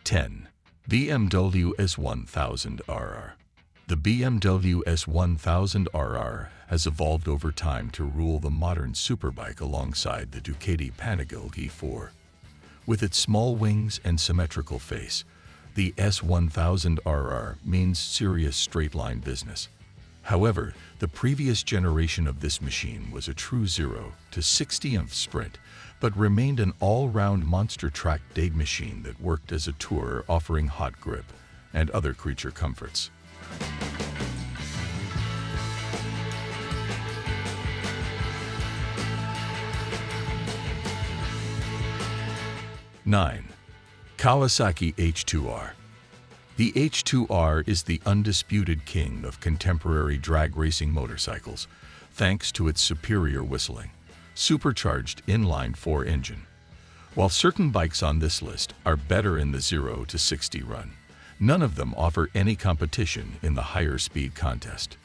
10. BMW S1000RR. The BMW S1000RR has evolved over time to rule the modern superbike alongside the Ducati Diavel V4. With its small wings and symmetrical face, the S1000RR means serious straight-line business. However, the previous generation of this machine was a true 0 to 60th sprint, but remained an all-round monster track day machine that worked as a tourer, offering hot grip and other creature comforts. (9) Kawasaki H2R. The H2R is the undisputed king of contemporary drag racing motorcycles, thanks to its superior whistling, supercharged inline-4 engine. While certain bikes on this list are better in the 0 to 60 run, none of them offer any competition in the higher speed contest.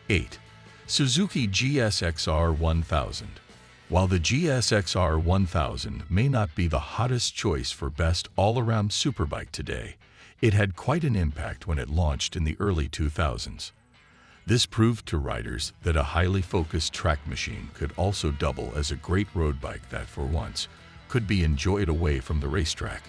(8) Suzuki GSXR1000. While the GSXR1000 may not be the hottest choice for best all-around superbike today, it had quite an impact when it launched in the early 2000s. This proved to riders that a highly focused track machine could also double as a great road bike that, for once, could be enjoyed away from the racetrack.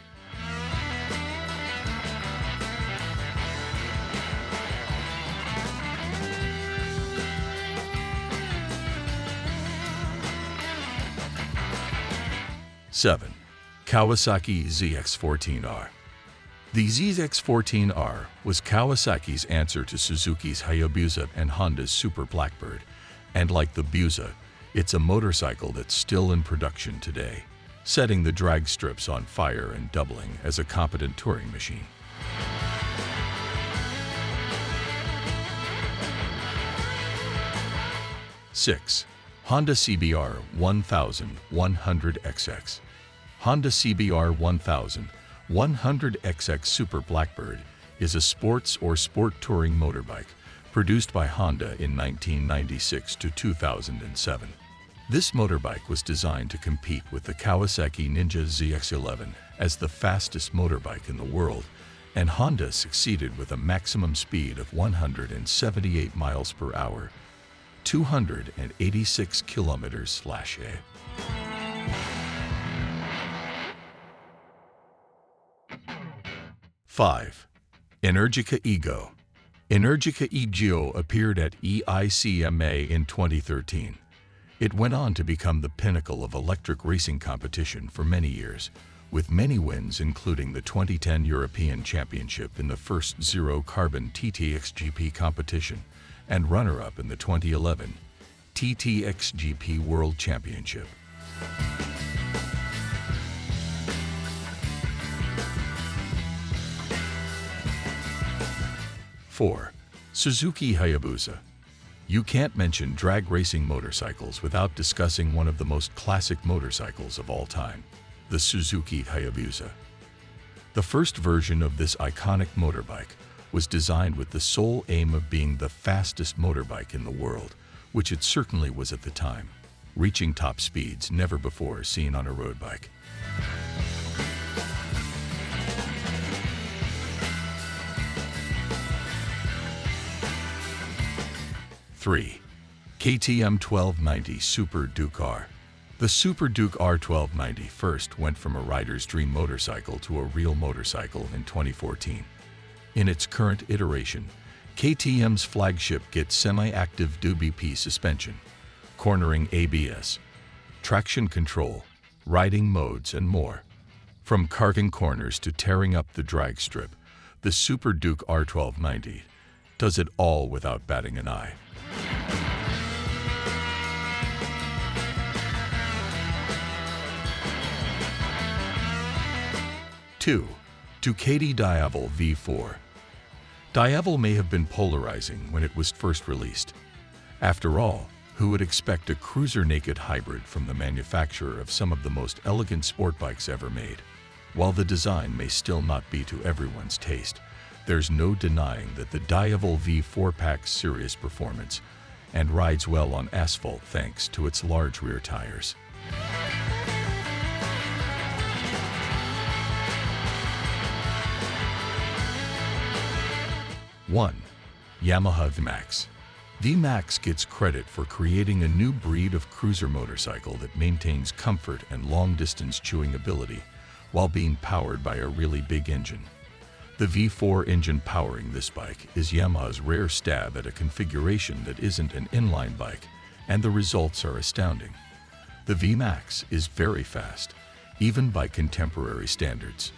(7) Kawasaki ZX14R. The ZX14R was Kawasaki's answer to Suzuki's Hayabusa and Honda's Super Blackbird, and like the Busa, it's a motorcycle that's still in production today, setting the drag strips on fire and doubling as a competent touring machine. (6) Honda CBR 1000 100XX. Honda CBR 1000 100XX Super Blackbird is a sports or sport touring motorbike produced by Honda in 1996 to 2007. This motorbike was designed to compete with the Kawasaki Ninja ZX-11 as the fastest motorbike in the world, and Honda succeeded with a maximum speed of 178 miles per hour, 286 kilometers/h. (5) Energica Ego. Energica Ego appeared at EICMA in 2013. It went on to become the pinnacle of electric racing competition for many years, with many wins including the 2010 European Championship in the first zero-carbon TTXGP competition, and runner-up in the 2011 TTXGP World Championship. (4) Suzuki Hayabusa. You can't mention drag racing motorcycles without discussing one of the most classic motorcycles of all time, the Suzuki Hayabusa. The first version of this iconic motorbike was designed with the sole aim of being the fastest motorbike in the world, which it certainly was at the time, reaching top speeds never before seen on a road bike. (3) KTM 1290 Super Duke R. The Super Duke R1290 first went from a rider's dream motorcycle to a real motorcycle in 2014. In its current iteration, KTM's flagship gets semi-active DuBP suspension, cornering ABS, traction control, riding modes, and more. From carving corners to tearing up the drag strip, the Super Duke R1290 does it all without batting an eye. (2) Ducati Diavel V4. Diavel may have been polarizing when it was first released. After all, who would expect a cruiser-naked hybrid from the manufacturer of some of the most elegant sport bikes ever made? While the design may still not be to everyone's taste, There's no denying that the Diavel V4 packs serious performance and rides well on asphalt thanks to its large rear tires. 1. Yamaha VMax. VMax gets credit for creating a new breed of cruiser motorcycle that maintains comfort and long-distance chewing ability while being powered by a really big engine. The V4 engine powering this bike is Yamaha's rare stab at a configuration that isn't an inline bike, and the results are astounding. The VMax is very fast, even by contemporary standards.